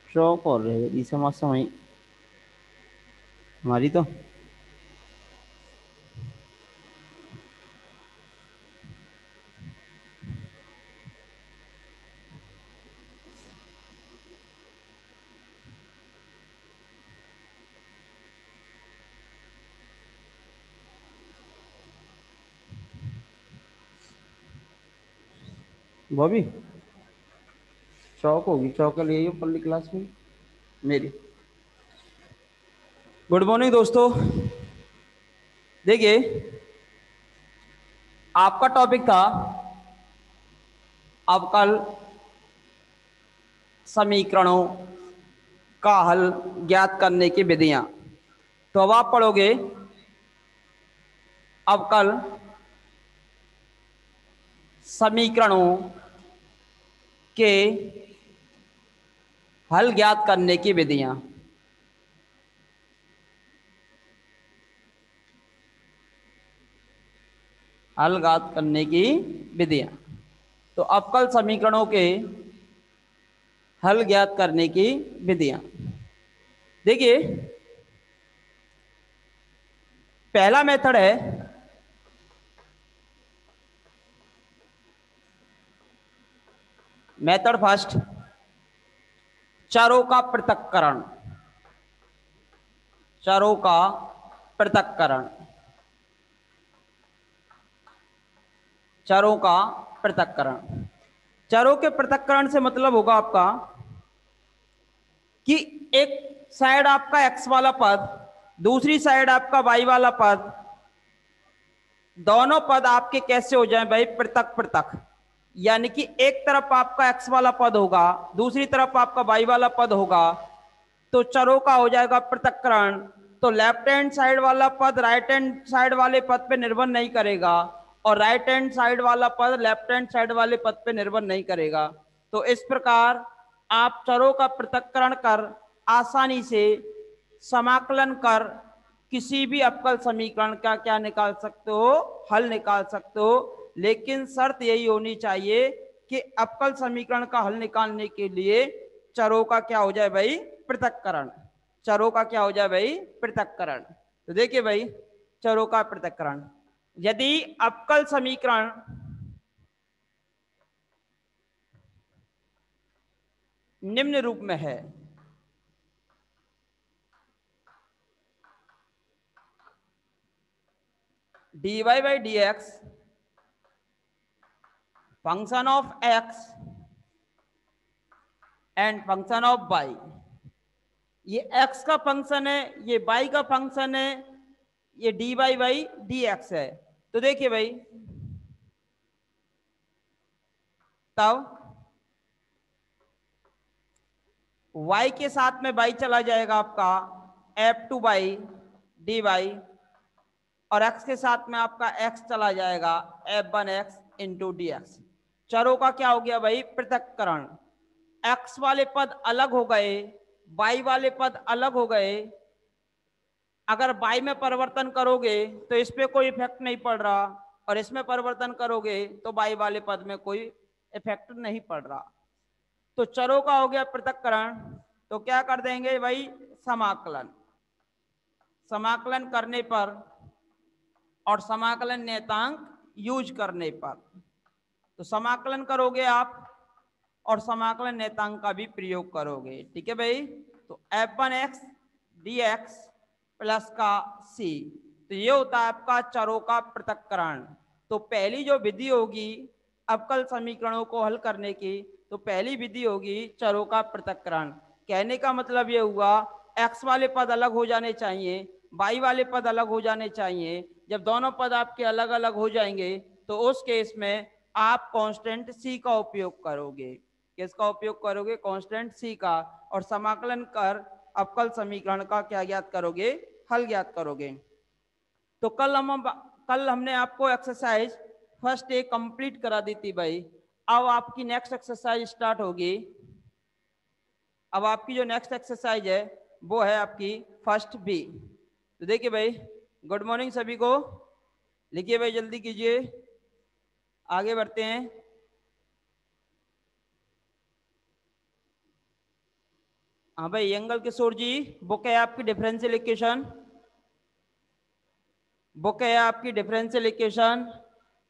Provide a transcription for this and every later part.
शौक और रहे ई समस्या वही हमारी तो। वो भी शौक होगी, शौक ले आई पल्ली क्लास में मेरी। गुड मॉर्निंग दोस्तों। देखिए, आपका टॉपिक था अवकल समीकरणों का हल ज्ञात करने की विधियां। तो अब आप पढ़ोगे अवकल समीकरणों के हल ज्ञात करने की विधियां। हल ज्ञात करने की विधियां। तो अवकल समीकरणों के हल ज्ञात करने की विधियां। देखिए, पहला मेथड है मेथड फर्स्ट, चरों का पृथक्करण। चरों का पृथक्करण। चरों का पृथक्करण। चरों के पृथक्करण से मतलब होगा आपका कि एक साइड आपका एक्स वाला पद, दूसरी साइड आपका वाई वाला पद, दोनों पद आपके कैसे हो जाएं भाई, पृथक पृथक। यानी कि एक तरफ आपका एक्स वाला पद होगा, दूसरी तरफ आपका वाई वाला पद होगा, तो चरों का हो जाएगा पृथक्करण। तो लेफ्ट हैंड साइड वाला पद राइट हैंड साइड वाले पद पे निर्भर नहीं करेगा, और राइट हैंड साइड वाला पद लेफ्ट हैंड साइड वाले पद पे निर्भर नहीं करेगा। तो इस प्रकार आप चरों का पृथक्करण कर आसानी से समाकलन कर किसी भी अवकल समीकरण का क्या निकाल सकते हो, हल निकाल सकते हो। लेकिन शर्त यही होनी चाहिए कि अवकल समीकरण का हल निकालने के लिए चरों का क्या हो जाए भाई, पृथक्करण। चरों का क्या हो जाए भाई, पृथक्करण। तो देखिए भाई, चरों का पृथक्करण यदि अवकल समीकरण निम्न रूप में है, dy by dx function of x and function of y, ये x का फंक्शन है, ये y का फंक्शन है, ये dy बाई dx है। तो देखिए भाई, तब y के साथ में y चला जाएगा आपका f two by d y, और x के साथ में आपका x चला जाएगा f1x इंटू डी एक्स। चरों का क्या हो गया भाई, पृथक्करण। x वाले पद अलग हो गए, y वाले पद अलग हो गए। अगर y में परिवर्तन करोगे तो इस पे कोई इफेक्ट नहीं पड़ रहा, और इसमें परिवर्तन करोगे तो y वाले पद में कोई इफेक्ट नहीं पड़ रहा। तो चरों का हो गया पृथक्करण। तो क्या कर देंगे भाई, समाकलन। समाकलन करने पर और समाकलन नियतांक यूज करने पर, तो समाकलन करोगे आप और समाकलन नियतांक का भी प्रयोग करोगे। ठीक है भाई। तो f1x dx प्लस का c, तो ये होता है आपका चरों का पृथक्करण। तो पहली जो विधि होगी अवकल समीकरणों को हल करने की, तो पहली विधि होगी चरों का पृथक्करण। कहने का मतलब ये हुआ, x वाले पद अलग हो जाने चाहिए, y वाले पद अलग हो जाने चाहिए। जब दोनों पद आपके अलग अलग हो जाएंगे तो उस केस में आप कांस्टेंट c का उपयोग करोगे। किसका उपयोग करोगे, कांस्टेंट c का, और समाकलन कर अवकल समीकरण का क्या ज्ञात करोगे, हल ज्ञात करोगे। तो कल हमने आपको एक्सरसाइज फर्स्ट एक कंप्लीट करा दी थी भाई। अब आपकी नेक्स्ट एक्सरसाइज स्टार्ट होगी। अब आपकी जो नेक्स्ट एक्सरसाइज है वो है आपकी फर्स्ट बी। तो देखिए भाई, गुड मॉर्निंग सभी को। लिखिए भाई, जल्दी कीजिए, आगे बढ़ते हैं। हाँ भाई यंगल किशोर जी, बुक है आपकी डिफरेंशियल इक्वेशन, बुक है आपकी डिफरेंशियल इक्वेशन।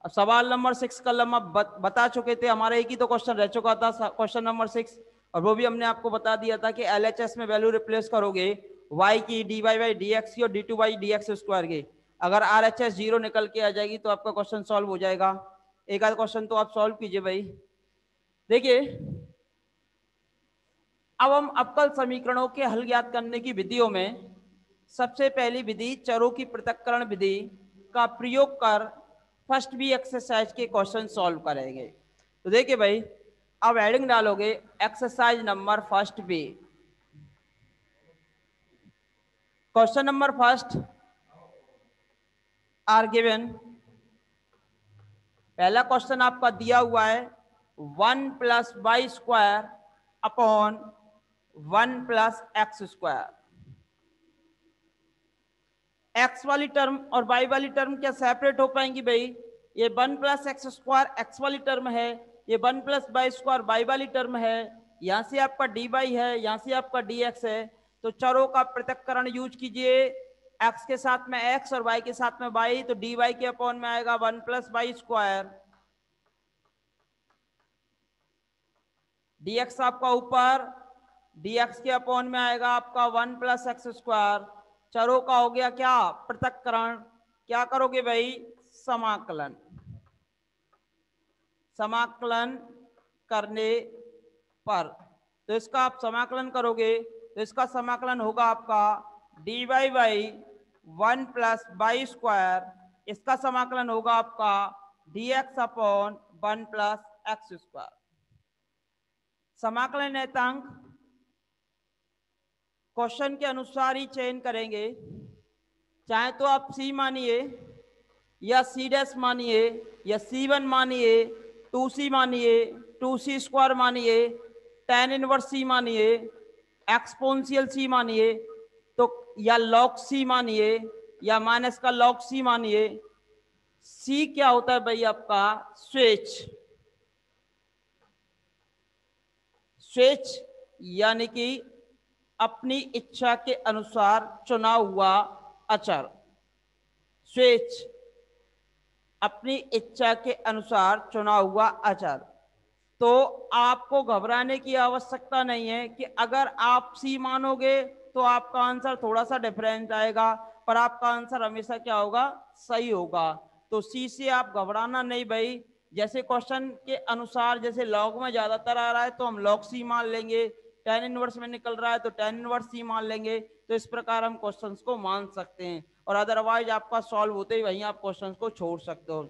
अब सवाल नंबर 6 कल हम बता चुके थे, हमारा एक ही तो क्वेश्चन रह चुका था, क्वेश्चन नंबर 6, और वो भी हमने आपको बता दिया था कि एलएचएस में वैल्यू रिप्लेस करोगे y की dy बाई डी एक्स की और d2 by D x square की। अगर RHS 0 निकल के आ जाएगी तो आपका क्वेश्चन सॉल्व हो जाएगा। एक आध क्वेश्चन तो आप सॉल्व कीजिए भाई। देखिए अब हम अवकल समीकरणों के हल ज्ञात करने की विधियों में सबसे पहली विधि चरों की पृथक्करण विधि का प्रयोग कर फर्स्ट बी एक्सरसाइज के क्वेश्चन सॉल्व करेंगे। तो देखिए भाई, अब हेडिंग डालोगे exercise number first b. Question number first are given. पहला क्वेश्चन आपका दिया हुआ है 1 plus y square upon 1 plus x square. X वाली टर्म और वाई वाली टर्म क्या सेपरेट हो पाएंगी भाई? ये 1 प्लस एक्स स्क्वायर एक्स वाली टर्म है, ये 1 प्लस वाई स्क्वायर वाई वाली टर्म है, यहां से आपका डी वाई है, यहां से आपका डी एक्स है। तो चरों का पृथक्करण यूज कीजिए, एक्स के साथ में एक्स और वाई के साथ में वाई, तो डी वाई के अपॉन में आएगा 1 plus y square, D x आपका ऊपर, डी एक्स के अपॉन में आएगा आपका 1 प्लस एक्स स्क्वायर। चरों का हो गया क्या? पृथक्करण। क्या करोगे भाई? समाकलन। समाकलन करने पर तो इसका आप समाकलन करोगे तो इसका समाकलन होगा आपका d Y by 1 plus y square, इसका समाकलन होगा आपका d x upon 1 plus x square. समाकलन नियतांक क्वेश्चन के अनुसार ही चयन करेंगे, चाहे तो आप सी मानिए या सी डैश मानिए या C1 मानिए, 2C मानिए, 2C स्क्वायर मानिए, tan इनवर्स C मानिए, एक्सपोनेंशियल C मानिए, तो या log C मानिए या माइनस का log C मानिए। C क्या होता है भाई? आपका स्विच। स्विच यानी कि अपनी इच्छा के अनुसार चुना हुआ अचर। स्विच अपनी इच्छा के अनुसार चुना हुआ अचर। तो आपको घबराने की आवश्यकता नहीं है कि अगर आप सी मानोगे तो आपका आंसर थोड़ा सा डिफरेंट आएगा, पर आपका आंसर हमेशा क्या होगा? सही होगा। तो सी से आप घबराना नहीं भाई। जैसे क्वेश्चन के अनुसार जैसे लॉग में ज्यादातर आ रहा है तो हम लॉग सी मान लेंगे, टेन इनवर्स में निकल रहा है तो टेन इनवर्स सी मान लेंगे। तो इस प्रकार हम क्वेश्चंस को मान सकते हैं, और अदरवाइज आपका सॉल्व होते ही वहीं आप क्वेश्चंस को छोड़ सकते हो।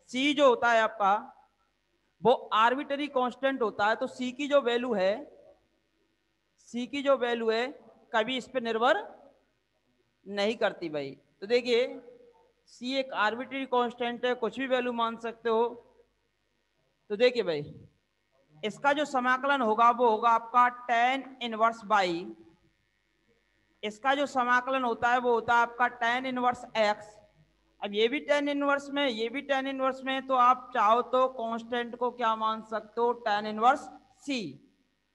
सी जो होता है आपका वो आर्बिटरी कांस्टेंट होता है, तो सी की जो वैल्यू है, सी की जो वैल्यू है कभी इस पे निर्भर नहीं करती भाई। तो देखिए सी एक आर्बिटरी कांस्टेंट है, कुछ भी वैल्यू मान सकते हो। तो देखिए भाई इसका जो समाकलन होगा वो होगा आपका tan इनवर्स बाई, इसका जो समाकलन होता है वो होता है आपका tan इनवर्स x। अब ये भी tan इनवर्स में, ये भी tan इनवर्स में, तो आप चाहो तो कांस्टेंट को क्या मान सकते हो? tan inverse c।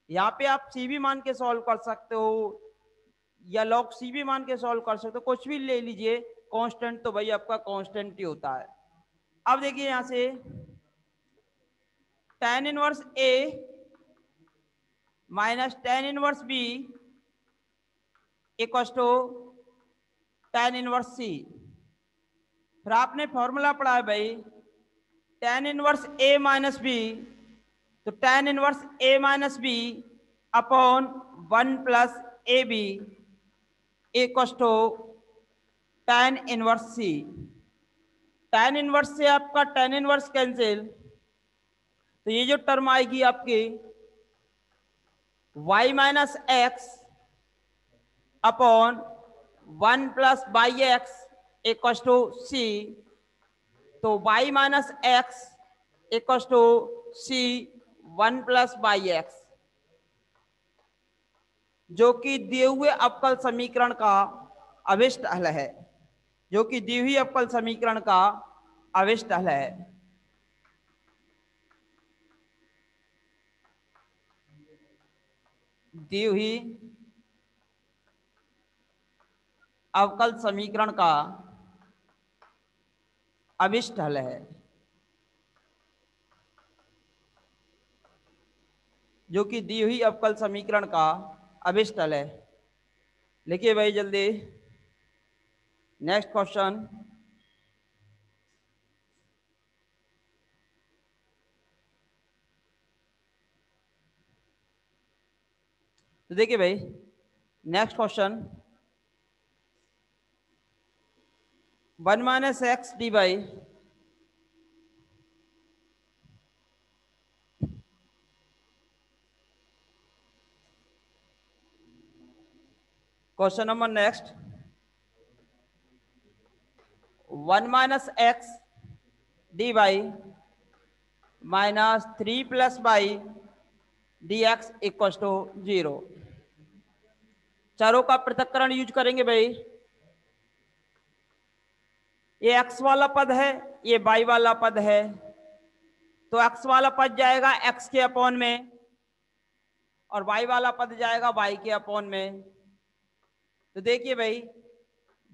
यहाँ पे आप c भी मान के सॉल्व कर सकते हो या log c भी मान के सॉल्व कर सकते हो, कुछ भी ले लीजिए। कांस्टेंट तो भाई आपका कांस्टेंट ही होता है। अब देखिए यहां से tan inverse a minus tan inverse b equal to tan inverse c। फिर आपने फॉर्मूला पढ़ा है भाई tan inverse a minus b, तो tan inverse a minus b upon 1 plus a b equal to tan inverse c। tan inverse से आपका tan inverse cancel, तो ये जो टर्म आएगी आपकी y minus X upon 1 plus by X equal to C. तो y minus X equal to C 1 plus by X, जो कि दिए हुए अवकल समीकरण का अभिष्ट हल है, जो कि दी हुई अवकल समीकरण का अभिष्ट हल है। दी हुई अवकल समीकरण का अभिष्ट हल है, जो कि दी हुई अवकल समीकरण का अभिष्ट हल है। लिखिए भाई जल्दी नेक्स्ट क्वेश्चन। तो देखिए भाई next question, 1 minus x d by question number next, 1 minus x d by minus 3 plus by D x equal to 0। चरों का पृथक्करण यूज करेंगे भाई। ये x वाला पद है, ये y वाला पद है, तो x वाला पद जाएगा x के अपॉन में और y वाला पद जाएगा y के अपॉन में। तो देखिए भाई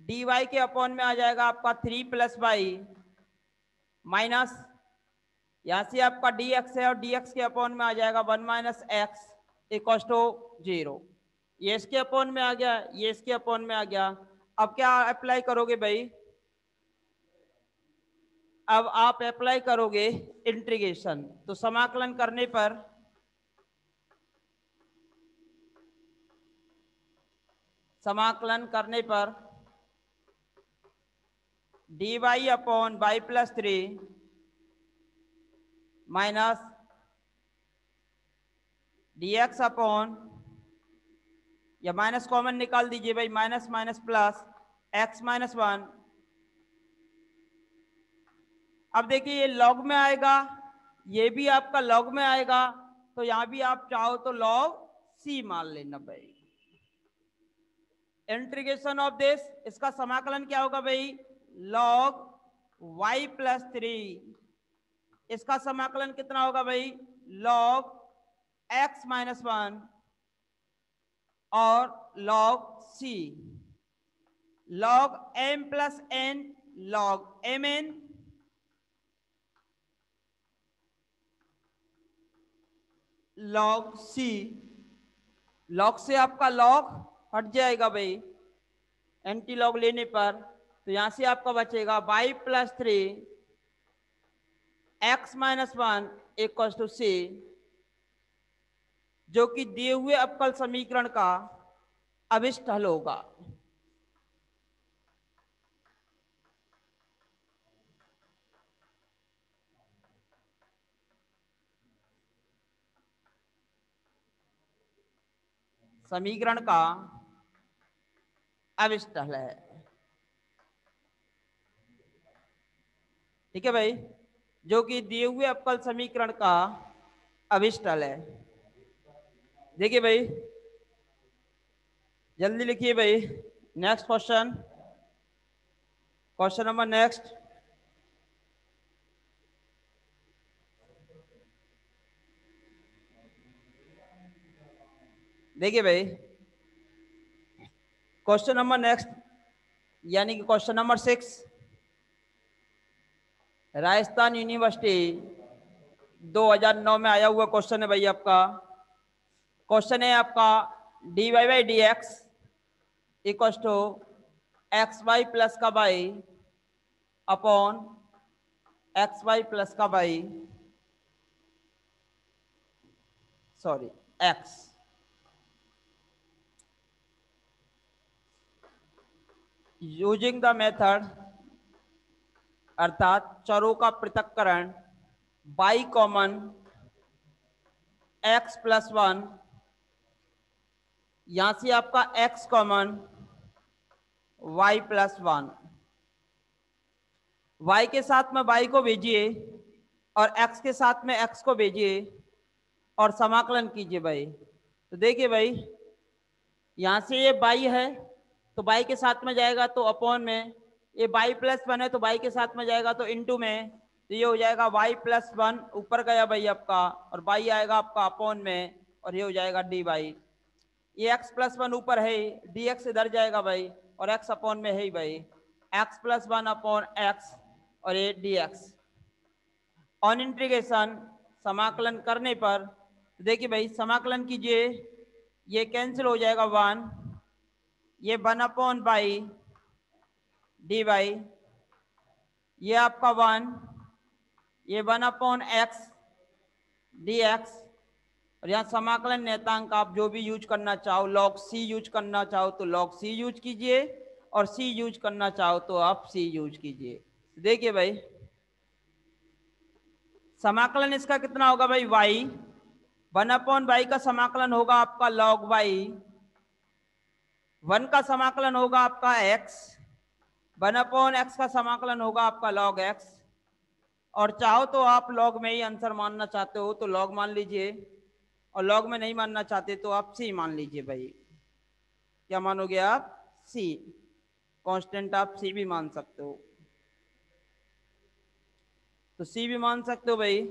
dy के अपॉन में आ जाएगा आपका 3 प्लस वाई माइनस यहां से आपका dx है और dx के अपॉन में आ जाएगा 1 माइनस एक्स इक्व टू 0। ये इसके अपॉन में आ गया, ये इसके अपॉन में आ गया। अब क्या अप्लाई करोगे भाई? अब आप अप्लाई करोगे इंटीग्रेशन। तो समाकलन करने पर dy upon y plus 3 minus dx upon, या माइनस कॉमन निकाल दीजिए भाई, minus minus plus x minus 1। अब देखिए ये लॉग में आएगा, ये भी आपका लॉग में आएगा, तो यहां भी आप चाहो तो लॉग c मान लेना भाई। इंटीग्रेशन ऑफ दिस, इसका समाकलन क्या होगा भाई? लॉग y प्लस 3, इसका समाकलन कितना होगा भाई? लॉग x माइनस 1 और log c, log m plus n, log mn, log c। Log से आपका लॉग हट जाएगा भाई एंटी लॉग लेने पर, तो यहां से आपका बचेगा y plus 3 x minus 1 equal to c, जो कि दिए हुए अवकल समीकरण का अभिष्ट हल होगा। समीकरण का अभिष्ट हल है, ठीक है भाई, जो कि दिए हुए अवकल समीकरण का अभिष्ट हल है। देखिए भाई जल्दी लिखिए भाई next question, question number next, देखिए भाई क्वेश्चन नंबर नेक्स्ट यानी कि क्वेश्चन नंबर 6, राजस्थान यूनिवर्सिटी 2009 में आया हुआ क्वेश्चन है भाई आपका। क्वेश्चन है आपका dy by D x equal to X Y plus का by upon X Y plus का by, sorry X, using the method, अर्थात चरों का पृथक्करण बाई कॉमन x प्लस 1, यहां से आपका x common y plus 1, y के साथ में y को भेजिए और x के साथ में x को भेजिए और समाकलन कीजिए भाई। तो देखिए भाई यहां से ये y है तो y के साथ में जाएगा तो अपॉन में, ये y प्लस 1 है तो y के साथ में जाएगा तो इनटू में, तो ये हो जाएगा y प्लस 1 ऊपर गया भाई आपका और y आएगा आपका अपॉन में और ये हो जाएगा dy। ये x प्लस 1 ऊपर है, dx इधर जाएगा भाई और x अपॉन में है ही भाई x प्लस 1 अपॉन एक्स और ये dx। ऑन इंटीग्रेशन समाकलन करने पर देखिए भाई समाकलन कीजिए, ये कैंसिल हो जाएगा 1, ये 1 अपॉन बाई डी वाई, ये आपका 1, ये 1 अपॉन एक्स डी एक्स, और यहाँ समाकलन नियतांक आप जो भी यूज करना चाहो, लॉग सी यूज करना चाहो तो लॉग सी यूज कीजिए, और सी यूज करना चाहो तो आप सी यूज कीजिए। देखिए भाई समाकलन इसका कितना होगा भाई y, 1 अपॉन बाई का समाकलन होगा आपका log y, 1 का समाकलन होगा आपका x, 1 अपॉन एक्स का समाकलन होगा आपका log x, और चाहो तो आप log में ही आंसर मानना चाहते हो तो log मान लीजिए, और log में नहीं मानना चाहते तो आप c मान लीजिए भाई। क्या मानोगे आप? c। कांस्टेंट आप c भी मान सकते हो, तो c भी मान सकते हो भाई,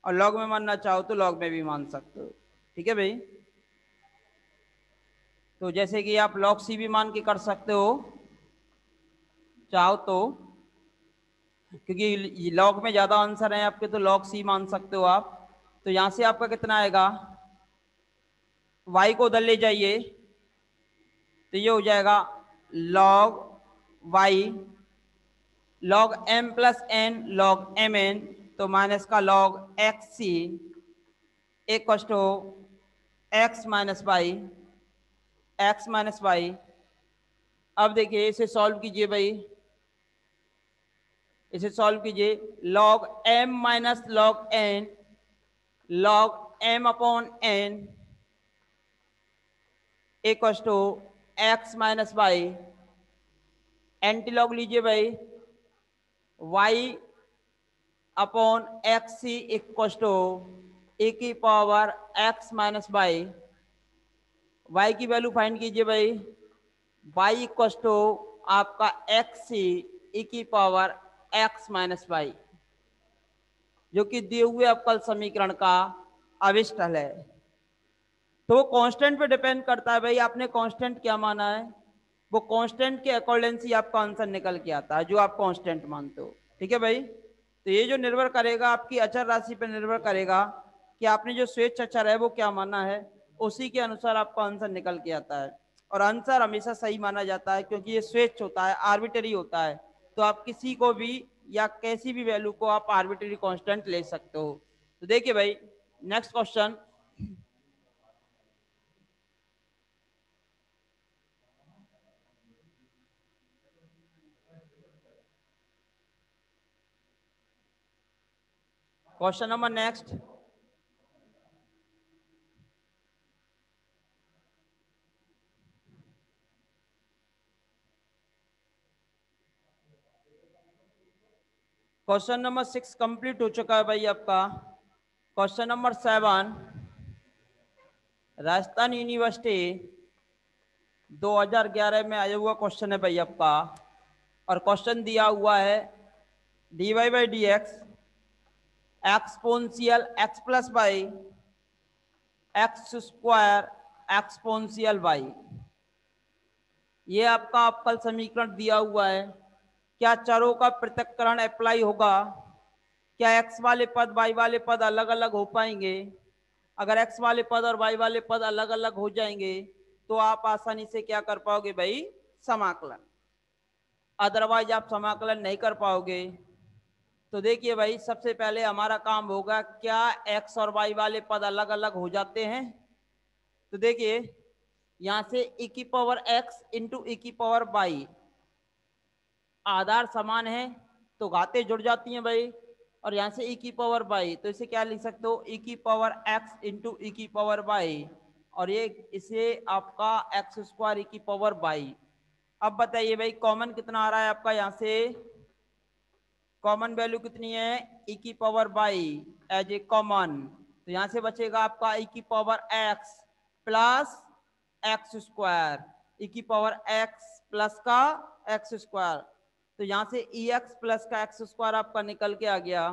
और लॉग में मानना चाहो तो लॉग में भी मान सकते हो। ठीक है भाई, तो जैसे कि आप लॉग सी भी मान के कर सकते हो चाहो तो, क्योंकि लॉग में ज्यादा आंसर है आपके तो लॉग सी मान सकते हो आप। तो यहां से आपका कितना आएगा, y को उधर ले जाइए तो ये हो जाएगा log y log m plus n log m n, तो माइनस का log x C equal to x minus y. अब देखिए इसे सॉल्व कीजिए भाई, इसे सॉल्व कीजिए, log m minus log n log m upon n equal to x minus Y. Anti log लीजिए भाई, y upon X C equal to A की power x minus Y. y की वैल्यू फाइंड कीजिए भाई, y equal to आपका X C E की power x minus Y, जो कि दिए हुए अवकल समीकरण का अविष्टल है। तो वो कांस्टेंट पे डिपेंड करता है भाई, आपने कांस्टेंट क्या माना है, वो कांस्टेंट के अकॉर्डिंग ही आपका आंसर निकल के आता है जो आप कांस्टेंट मानते हो। ठीक है भाई, तो ये जो निर्भर करेगा आपकी अचर राशि पर निर्भर करेगा कि आपने जो स्वेच्छ अचर है वो क्या माना है, उसी के अनुसार आपका आंसर निकल के आता है। और आंसर हमेशा सही माना जाता है क्योंकि ये स्वेच्छ होता है, आर्बिटरी होता है, तो आप किसी को भी या कैसी भी वैल्यू को आप आर्बिटरी कांस्टेंट ले सकते हो। तो देखिए भाई next question, question number next, question number 6 complete हो चुका है भाई आपका। क्वेश्चन नंबर 7, राजस्थान यूनिवर्सिटी 2011 में आया हुआ क्वेश्चन है भाई आपका, और क्वेश्चन दिया हुआ है dy by D x exponential x plus by x square exponential y। ये आपका अवकल समीकरण दिया हुआ है, क्या चरों का पृथक्करण अप्लाई होगा, क्या x वाले पद y वाले पद अलग अलग हो पाएंगे, अगर x वाले पद और y वाले पद अलग अलग हो जाएंगे तो आप आसानी से क्या कर पाओगे भाई, समाकलन, अदरवाइज आप समाकलन नहीं कर पाओगे। तो देखिए भाई सबसे पहले हमारा काम होगा, क्या x और y वाले पद अलग अलग हो जाते हैं। तो देखिए यहां से e की पावर x इंटू e की पावर y, आधार समान है तो घातें जुड़ जाती हैं भाई, और यहाँ से e की पावर y, तो इसे क्या लिख सकते हो, e की पावर x इंटू e की पावर y, और ये इसे आपका एक्स स्क्वायर e की पावर y। अब बताइए भाई कॉमन कितना आ रहा है आपका, यहाँ से कॉमन वैल्यू कितनी है, e की power y as a common, तो यहाँ से बचेगा आपका e की power x plus x square, e की पावर x प्लस का एक्स स्क्वायर, तो यहाँ से ex प्लस का एक्स स्क्वायर आपका निकल के आ गया।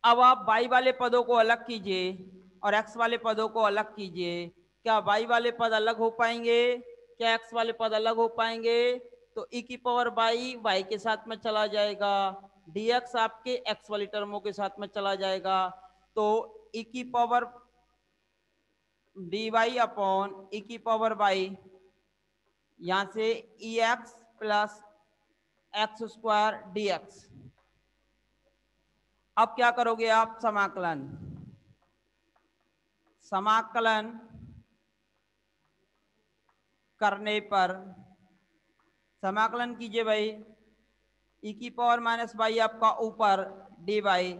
अब आप y वाले पदों को अलग कीजिए और x वाले पदों को अलग कीजिए, क्या y वाले पद अलग हो पाएंगे, क्या एक्स वाले पद अलग हो पाएंगे? तो ई की पावर बाई वाई के साथ में चला जाएगा, dx आपके एक्स वाली टर्मों के साथ में चला जाएगा। तो ई की power D Y upon E की पावर बाई, यहां से E X plus x square D X. अब क्या करोगे आप? समाकलन। समाकलन करने पर समाकलन कीजिए भाई, ई की पावर माइनस बाई आपका ऊपर D by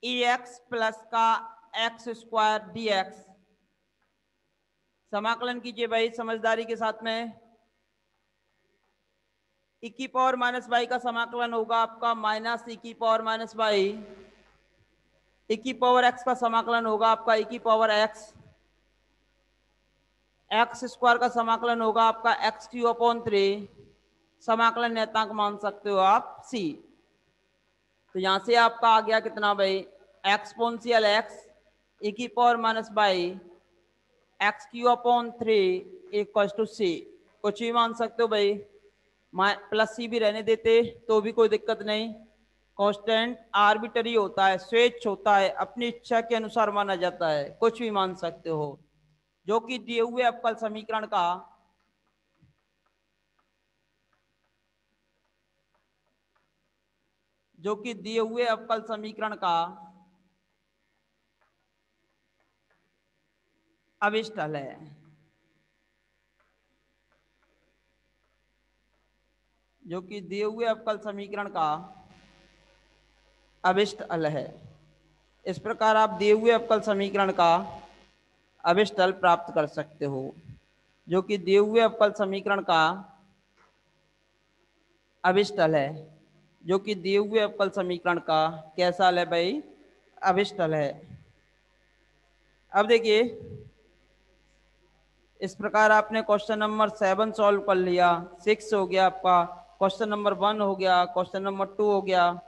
E X plus का एक्स स्क्वायर डी एक्स। समाकलन कीजिए भाई समझदारी के साथ में। ई की पावर माइनस बाई का समाकलन होगा आपका माइनस ई की पावर माइनस बाई, ई की पावर एक्स का समाकलन होगा आपका ई की पावर एक्स, एक्स स्क्वायर का समाकलन होगा आपका एक्स क्यू अपॉन 3, समाकलन नेतांक मान सकते हो आप सी। तो यहां से आपका आ गया कितना भाई? एक्सपोनेंशियल एक्स ई की power minus by X Q upon 3 equal to C. कुछ भी मान सकते हो भाई, प्लस सी भी रहने देते तो भी कोई दिक्कत नहीं। कांस्टेंट आर्बिटरी होता है, स्वेच्छ होता है, अपनी इच्छा के अनुसार माना जाता है, कुछ भी मान सकते हो। जो कि दिए हुए अवकल समीकरण का जो कि दिए हुए अवकल समीकरण का अभिष्ट हल है। जो कि दिए हुए अवकल समीकरण का अभिष्ट हल है। इस प्रकार आप दिए हुए अवकल समीकरण का अभिष्ट हल प्राप्त कर सकते हो। जो कि दिए हुए अवकल समीकरण का अभिष्ट हल है। जो कि दिए हुए अवकल समीकरण का कैसा हल है भाई? अभिष्ट हल है। अब देखिए, इस प्रकार आपने क्वेश्चन नंबर 7 सॉल्व कर लिया, 6 हो गया आपका, क्वेश्चन नंबर 1 हो गया, क्वेश्चन नंबर 2 हो गया।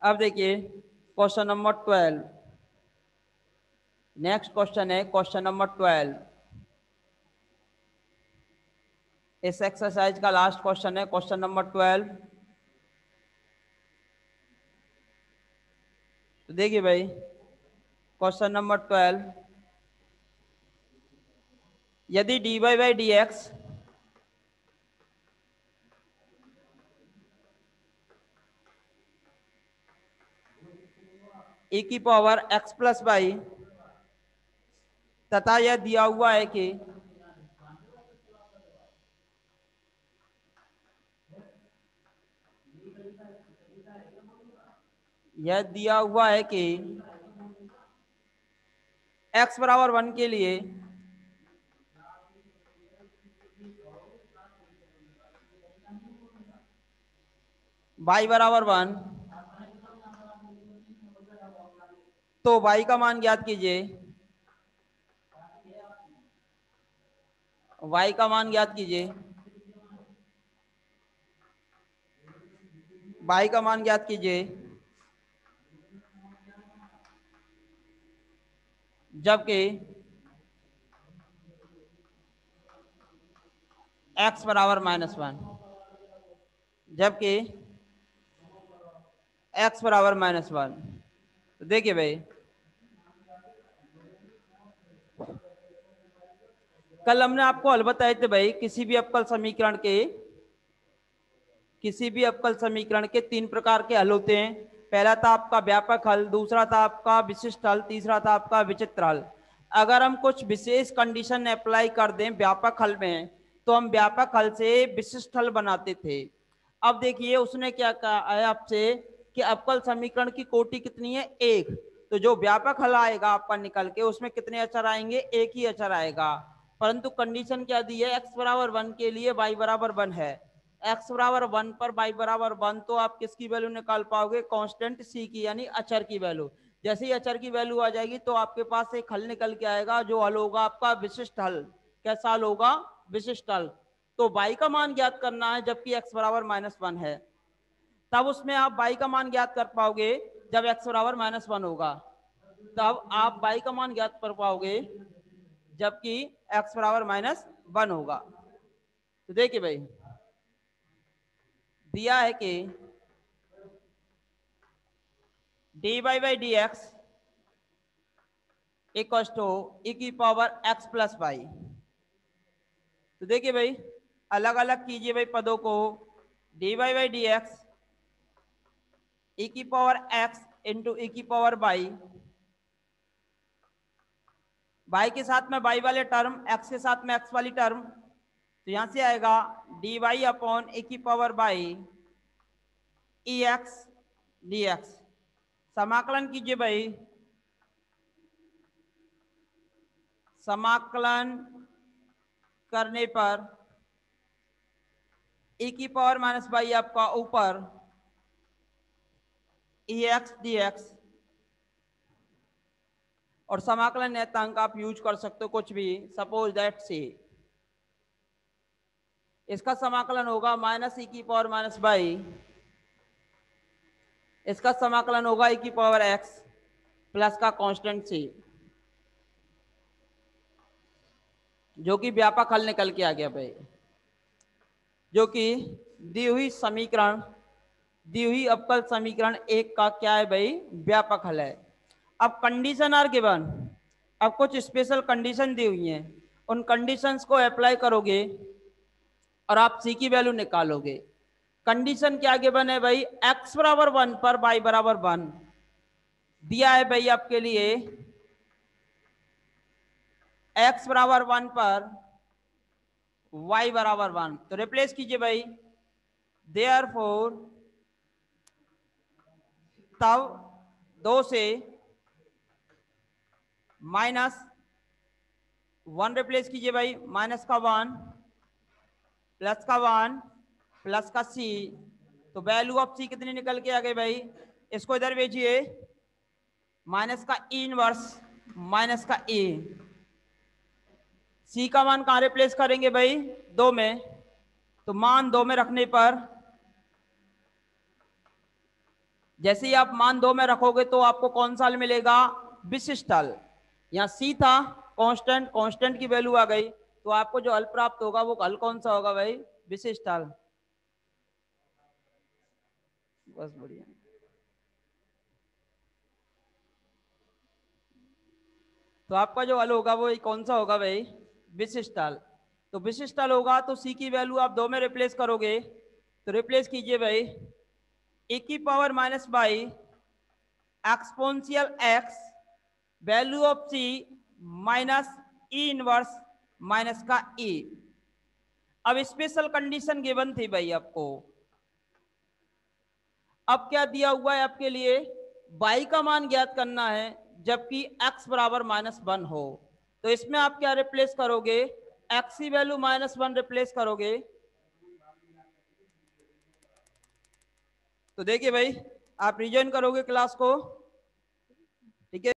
अब देखिए क्वेश्चन नंबर 12, नेक्स्ट क्वेश्चन है क्वेश्चन नंबर 12। इस एक्सरसाइज का लास्ट क्वेश्चन है क्वेश्चन नंबर 12। तो देखिए भाई क्वेश्चन नंबर 12, यदि D Y by D X E की पावर एक्स प्लस वाई तथा यह दिया हुआ है कि यह दिया हुआ है कि x बराबर 1 के लिए y बराबर 1, तो y का मान ज्ञात कीजिए। y का मान ज्ञात कीजिए। y का मान ज्ञात कीजिए जबकि x बराबर -1, जबकि x बराबर -1। तो देखिए भाई कल हमने आपको हल बताए थे भाई, किसी भी अवकल समीकरण के 3 प्रकार के हल होते हैं। पहला था आपका व्यापक हल, दूसरा था आपका विशिष्ट हल, तीसरा था आपका विचित्र हल। अगर हम कुछ विशेष कंडीशन अप्लाई कर दें व्यापक हल में, तो हम व्यापक हल से विशिष्ट हल बनाते थे। अब देखिए उसने क्या कहा है आपसे कि अवकल समीकरण की कोटि कितनी है? एक। तो जो व्यापक हल आएगा आपका निकल के, उसमें कितने अचर आएंगे? एक ही अचर आएगा। परंतु कंडीशन क्या दी है? x बराबर 1 के लिए y बराबर 1 है। x बराबर 1 पर y बराबर 1, तो आप किसकी वैल्यू निकाल पाओगे? कांस्टेंट c की, यानी अचर की वैल्यू। जैसे ही अचर की वैल्यू आ जाएगी तो आपके पास एक हल निकल के आएगा, जो हल होगा आपका विशिष्ट हल। कैसा हल होगा? विशिष्ट हल। तो y का मान ज्ञात करना है जबकि x बराबर -1 है। तब उसमें आप y का मान ज्ञात कर पाओगे जब x बराबर -1 होगा। तब आप y का मान ज्ञात कर पाओगे जबकि x बराबर -1 होगा। तो देखिए भाई दिया है कि dy by D x equals to e की पावर x प्लस वाई। तो देखिए भाई अलग अलग कीजिए भाई पदों को। dy by D x e की पावर x इंटू e की पावर वाई, वाई के साथ में वाई वाले टर्म, x के साथ में x वाली टर्म, तो यहां से आएगा dy वाई अपॉन e की पावर वाई ई एक्स डी एक्स। समाकलन कीजिए भाई, समाकलन करने पर e की पावर माइनस वाई आपका ऊपर ई एक्स डी एक्स, और समाकलन नियतांक आप यूज कर सकते हो कुछ भी। सपोज दैट सी इसका समाकलन होगा माइनस ई की पावर माइनस वाई, इसका समाकलन होगा ई की पावर एक्स प्लस का कांस्टेंट सी, जो कि व्यापक हल निकल के आ गया भाई, जो कि दी हुई समीकरण, दी हुई अवकल समीकरण एक का क्या है भाई, व्यापक हल है। अब कंडीशन आर गिवन, अब कुछ स्पेशल कंडीशन दी हुई हैं, उन कंडीशंस को अप्लाई करोगे और आप सी की वैल्यू निकालोगे। कंडीशन क्या गिवन है भाई, x बराबर 1 पर y बराबर 1 दिया है भाई आपके लिए, x बराबर 1 पर y बराबर 1, तो रिप्लेस कीजिए भाई। देयरफॉर तब 2 से -1 रिप्लेस कीजिए भाई, माइनस का 1 प्लस का 1 प्लस का c, तो वैल्यू ऑफ c कितनी निकल के आ गई भाई, इसको इधर भेजिए, माइनस का इनवर्स माइनस का a। c का मान कहां रिप्लेस करेंगे भाई, 2 में, तो मान 2 में रखने पर जैसे ही आप मान 2 में रखोगे तो आपको कौन सा हल मिलेगा, विशिष्ट हल। यहाँ c था कांस्टेंट, कांस्टेंट की वैल्यू आ गई, तो आपको जो हल प्राप्त होगा वो हल कौन सा होगा भाई, विशिष्ट हल। बस बढ़िया। तो आपका जो हल होगा वो कौन सा होगा भाई, विशिष्ट हल। तो विशिष्ट हल होगा तो c की वैल्यू आप 2 में रिप्लेस करोगे, तो रिप्लेस कीजिए भाई, e की power minus by exponential x value of c minus E inverse minus का e। अब स्पेशल कंडीशन गिवन थी भाई आपको, अब क्या दिया हुआ है आपके लिए, y का मान ज्ञात करना है जबकि x बराबर -1 हो, तो इसमें आप क्या रिप्लेस करोगे, x की वैल्यू -1 रिप्लेस करोगे। तो देखिए भाई आप रिजॉइन करोगे क्लास को, ठीक है।